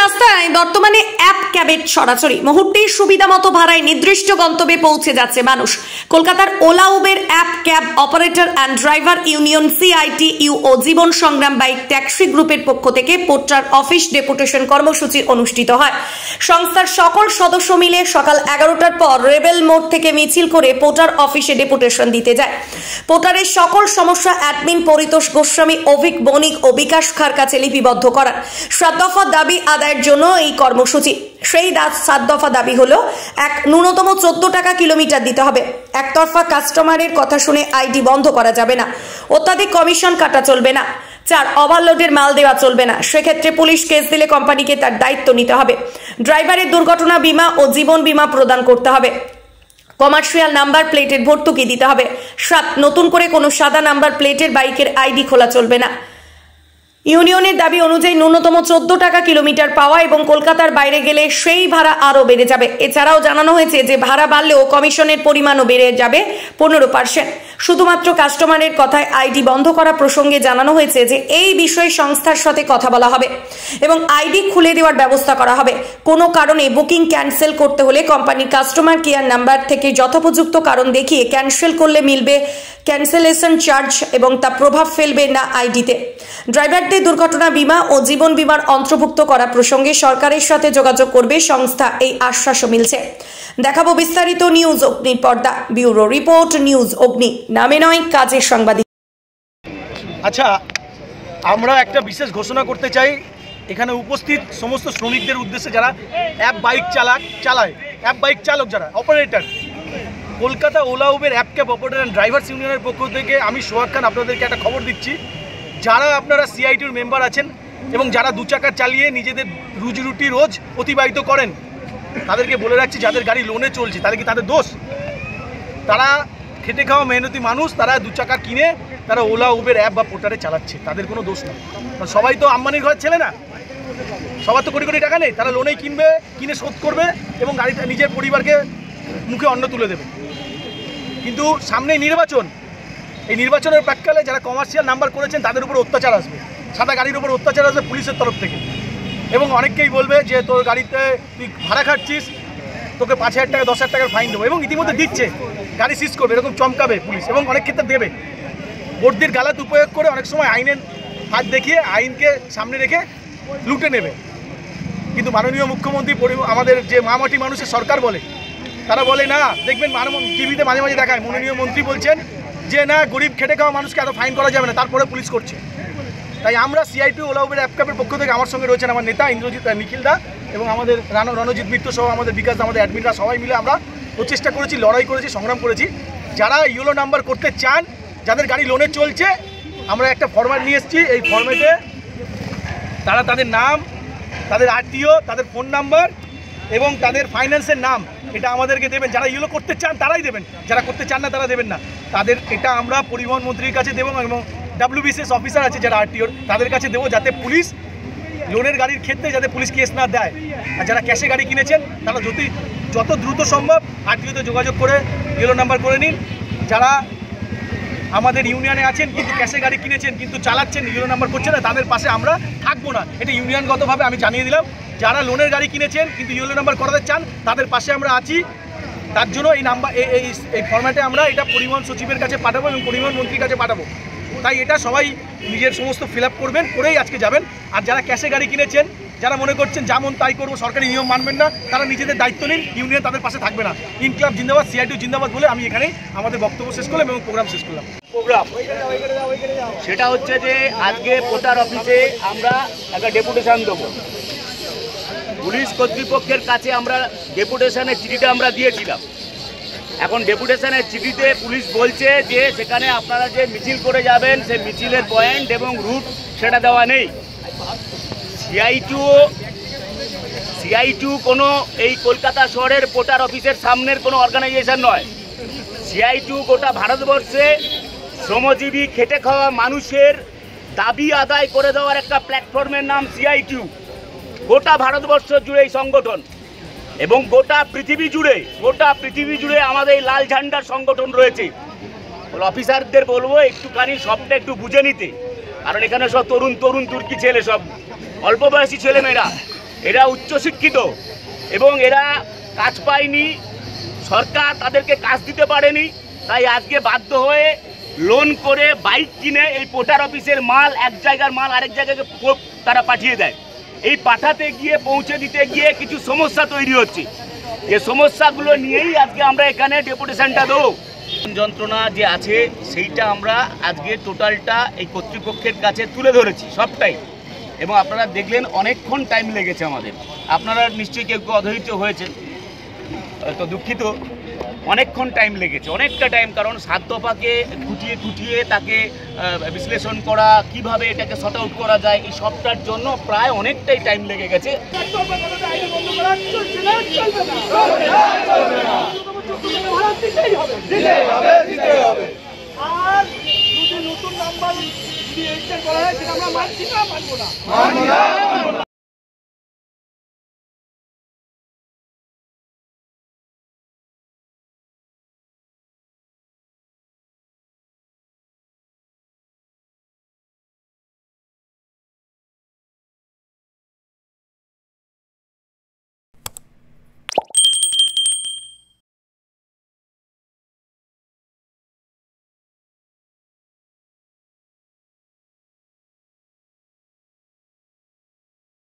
রাস্তায় বর্তমানে অ্যাপ ক্যাবের ছড়াছড়ি। মুহূর্তেই সুবিধা মতো ভাড়ায় নির্দিষ্ট গন্তব্যে পৌঁছে যাচ্ছে মানুষ। কলকাতার OLA Uber app cab operator and driver union CITU ও জীবন সংগ্রাম বাইক ট্যাক্সি গ্রুপের পক্ষ থেকে পোর্টার অফিস ডেপুটেশন কর্মসূচি অনুষ্ঠিত হয়। সংস্থার সকল সদস্য মিলে সকাল 11টার পর রেবেল মোড় থেকে মিছিল করে পোর্টার অফিসে ডেপুটেশন দিতে যায়। পোর্টারের সকল সমস্যা অ্যাডমিন পরিতোষ গোস্বামী, অভিক বণিক ও বিকাশ খার কাছে লিপিবদ্ধ করার 7 দফা দাবি আদায়ের জন্য এই কর্মসূচি। সেই 7 দফা দাবি হলো: 1, ন্যূনতম 14 টাকা কিলোমিটার দিতে হবে। একতরফা কাস্টমারের কথা শুনে আইডি বন্ধ করা যাবে না। অত্যাধিক কমিশন কাটা চলবে না। 4, ওভারলোডের মাল দেওয়া চলবে না। সেক্ষেত্রে পুলিশ কেস দিলে কোম্পানিকে তার দায়িত্ব নিতে হবে। ড্রাইভারের দুর্ঘটনা বীমা ও জীবন বীমা প্রদান করতে হবে। কমার্শিয়াল নাম্বার প্লেটের ভর্তুকি দিতে হবে। 7, নতুন করে কোনো সাদা নাম্বার প্লেটের বাইকের আইডি খোলা চলবে না। ইউনিয়নের দাবি অনুযায়ী ন্যূনতম 14 টাকা কিলোমিটার পাওয়া এবং কলকাতার বাইরে গেলে সেই ভাড়া আরও বেড়ে যাবে। এছাড়াও জানানো হয়েছে যে ভাড়া বাড়লেও কমিশনের পরিমাণও বেড়ে যাবে 15%। শুধুমাত্র কাস্টমারের কথায় আইডি বন্ধ করা প্রসঙ্গে জানানো হয়েছে যে এই বিষয়ে সংস্থার সাথে কথা বলা হবে এবং আইডি খুলে দেওয়ার ব্যবস্থা করা হবে। কোনো কারণে বুকিং ক্যান্সেল করতে হলে কোম্পানির কাস্টমার কেয়ার নাম্বার থেকে যথোপযুক্ত কারণ দেখিয়ে ক্যান্সেল করলে মিলবে ক্যান্সেলেশন চার্জ এবং তা প্রভাব ফেলবে না আইডিতে। ড্রাইভারদের দুর্ঘটনা বীমা ও জীবন বীমার অন্তর্ভুক্ত করা প্রসঙ্গে সরকারের সাথে যোগাযোগ করবে সংস্থা, এই আশ্বাসও মিলছে। দেখাবো বিস্তারিত নিউজ অগ্নির পর্দা। ব্যুরো রিপোর্ট, নিউজ অগ্নি, নামে নয় কাজের সাংবাদিক। আচ্ছা, আমরা একটা বিশেষ ঘোষণা করতে চাই এখানে উপস্থিত সমস্ত শ্রমিকদের উদ্দেশ্যে, যারা অ্যাপ বাইক চালায়, অ্যাপ বাইক চালক যারা operator. Kolkata Ola Uber app cab operator and drivers ইউনিয়নের পক্ষ থেকে আমি সোহাগ খান আপনাদেরকে একটা খবর দিচ্ছি। যারা আপনারা CITUর মেম্বার আছেন এবং যারা 2 চাকা চালিয়ে নিজেদের রুজি রোজ অতিবাহিত করেন, তাদেরকে বলে রাখছি, যাদের গাড়ি লোনে চলছে তাদের কি তাদের দোষ? তারা খেটে খাওয়া মেহনতি মানুষ, তারা 2 চাকা কিনে তারা ওলা উবের অ্যাপ বা পোর্টারে চালাচ্ছে, তাদের কোনো দোষ নেই। সবাই তো আম্বানির ঘরের ছেলে না, সবার তো কোটি কোটি টাকা নেই। তারা লোনেই কিনে শোধ করবে এবং গাড়িটা নিজের পরিবারকে মুখে অন্ন তুলে দেবে। কিন্তু সামনেই নির্বাচন, এই নির্বাচনের প্রাক্কালে যারা কমার্শিয়াল নাম্বার করেছেন তাদের উপর অত্যাচার আসবে, সাদা গাড়ির উপর অত্যাচার আসবে পুলিশের তরফ থেকে। এবং অনেককেই বলবে যে তোর গাড়িতে তুই ভাড়া খাচ্ছিস, তোকে 5,000 টাকা 10,000 টাকার ফাইন দেবো, এবং ইতিমধ্যে দিচ্ছে, গাড়ি সিজ করবে, এরকম চমকাবে পুলিশ, এবং অনেক ক্ষেত্রে দেবে। বর্দির গালাত উপয়োগ করে অনেক সময় আইনের হাত দেখিয়ে আইনকে সামনে রেখে লুটে নেবে। কিন্তু মাননীয় মুখ্যমন্ত্রী, আমাদের যে মামাটি মানুষের সরকার বলে, তারা বলে না, দেখবেন টিভিতে মাঝে মাঝে দেখায়, মাননীয় মন্ত্রী বলছেন যে না, গরিব খেটে খাওয়া মানুষকে এত ফাইন করা যাবে না, তারপরে পুলিশ করছে। তাই আমরা CITU ওলা উবের অ্যাপ ক্যাবের পক্ষ থেকে, আমার সঙ্গে রয়েছেন আমার নেতা ইন্দ্রজিৎ নিখিল দা এবং আমাদের রণজিৎ মিত্র সহ আমাদের বিকাশ দা, আমাদের অ্যাডমিনরা, সবাই মিলে আমরা প্রচেষ্টা করেছি, লড়াই করেছি, সংগ্রাম করেছি। যারা ইয়েলো নাম্বার করতে চান, যাদের গাড়ি লোনে চলছে, আমরা একটা ফরম্যাট নিয়ে এসেছি। এই ফরম্যাটে তারা তাদের নাম, তাদের RTO, তাদের ফোন নাম্বার এবং তাদের ফাইন্যান্সের নাম এটা আমাদেরকে দেবেন। যারা ইয়েলো করতে চান তারাই দেবেন, যারা করতে চান না তারা দেবেন না। তাদের এটা আমরা পরিবহন মন্ত্রীর কাছে দেবো এবং WBCS অফিসার আছে যারা RTOর, তাদের কাছে দেবো, যাতে পুলিশ লোনের গাড়ির ক্ষেত্রে যাতে পুলিশ কেস না দেয়। আর যারা ক্যাশে গাড়ি কিনেছেন তারা যত দ্রুত সম্ভব RTOতে যোগাযোগ করে ইয়েলো নাম্বার করে নিন। যারা আমাদের ইউনিয়নে আছেন কিন্তু ক্যাশে গাড়ি কিনেছেন কিন্তু চালাচ্ছেন, ইয়েলো নাম্বার করছেন না, তাদের পাশে আমরা থাকবো না, এটা ইউনিয়নগতভাবে আমি জানিয়ে দিলাম। যারা লোনের গাড়ি কিনেছেন কিন্তু ইয়েলো নাম্বার করাতে চান, তাদের পাশে আমরা আছি। তার জন্য এই ফরম্যাটে আমরা এটা পরিবহন সচিবের কাছে পাঠাবো এবং পরিবহন মন্ত্রীর কাছে পাঠাবো। তাই এটা সবাই নিজের সমস্ত ফিল আপ করবেন, করেই আজকে যাবেন। আর যারা ক্যাশে গাড়ি কিনেছেন, যারা মনে করছেন যেমন তাই করবো, সরকারি নিয়ম মানবেন না, তারা নিজেদের দায়িত্ব নিন, ইউনিয়ন তাদের পাশে থাকবে না। ইনকলাব জিন্দাবাদ, CITU জিন্দাবাদ বলে আমি এখানে আমাদের বক্তব্য শেষ করলাম এবং প্রোগ্রাম শেষ করলাম। প্রোগ্রাম সেটা হচ্ছে যে আজকে পোর্টার অফিসে আমরা একটা ডেপুটেশন দেবো। পুলিশ কর্তৃপক্ষের কাছে আমরা ডেপুটেশনের চিঠিটা আমরা দিয়েছিলাম। এখন ডেপুটেশনের চিঠিতে পুলিশ বলছে যে সেখানে আপনারা যে মিছিল করে যাবেন সেই মিছিলের পয়েন্ট এবং রুট সেটা দেওয়া নেই। CITU কোনো এই কলকাতা শহরের পোর্টার অফিসের সামনের কোনো অর্গানাইজেশন নয়। CITU গোটা ভারতবর্ষে শ্রমজীবী খেটে খাওয়া মানুষের দাবি আদায় করে দেওয়ার একটা প্ল্যাটফর্মের নাম CITU। গোটা ভারতবর্ষ জুড়ে এই সংগঠন এবং গোটা পৃথিবী জুড়ে আমাদের এই লাল ঝান্ডার সংগঠন রয়েছে। অফিসারদের বলবো একটুখানি সবটা একটু বুঝে নিতে, কারণ এখানে সব তরুণ তুর্কি ছেলে, সব অল্প বয়সী ছেলেমেয়েরা, এরা উচ্চশিক্ষিত এবং এরা কাজ পায়নি, সরকার তাদেরকে কাজ দিতে পারেনি, তাই আজকে বাধ্য হয়ে লোন করে বাইক কিনে এই পোর্টার অফিসের মাল এক জায়গার মাল আরেক জায়গায় তারা পাঠিয়ে দেয়। এই পাঠাতে গিয়ে পৌঁছে দিতে গিয়ে কিছু সমস্যা তৈরি হচ্ছে, যে সমস্যাগুলো নিয়েই আজকে আমরা এখানে ডেপুটেশনটা দেবো। যন্ত্রণা যে আছে সেইটা আমরা আজকে টোটালটা এই কর্তৃপক্ষের কাছে তুলে ধরেছি সবটাই, এবং আপনারা দেখলেন অনেকক্ষণ টাইম লেগেছে আমাদের। আপনারা নিশ্চয়ই কেউ অধৈর্য হয়েছেন, তো দুঃখিত, অনেকক্ষণ টাইম লেগেছে, অনেকটা টাইম, কারণ 7 দফাকে খুঁটিয়ে খুঁটিয়ে তাকে বিশ্লেষণ করা, কিভাবে এটাকে শর্ট আউট করা যায়, এই সবটার জন্য প্রায় অনেকটাই টাইম লেগে গেছে। আর যদি নতুন নাম্বার করা হয় সেটা আমরা মানছি না, মানবো না।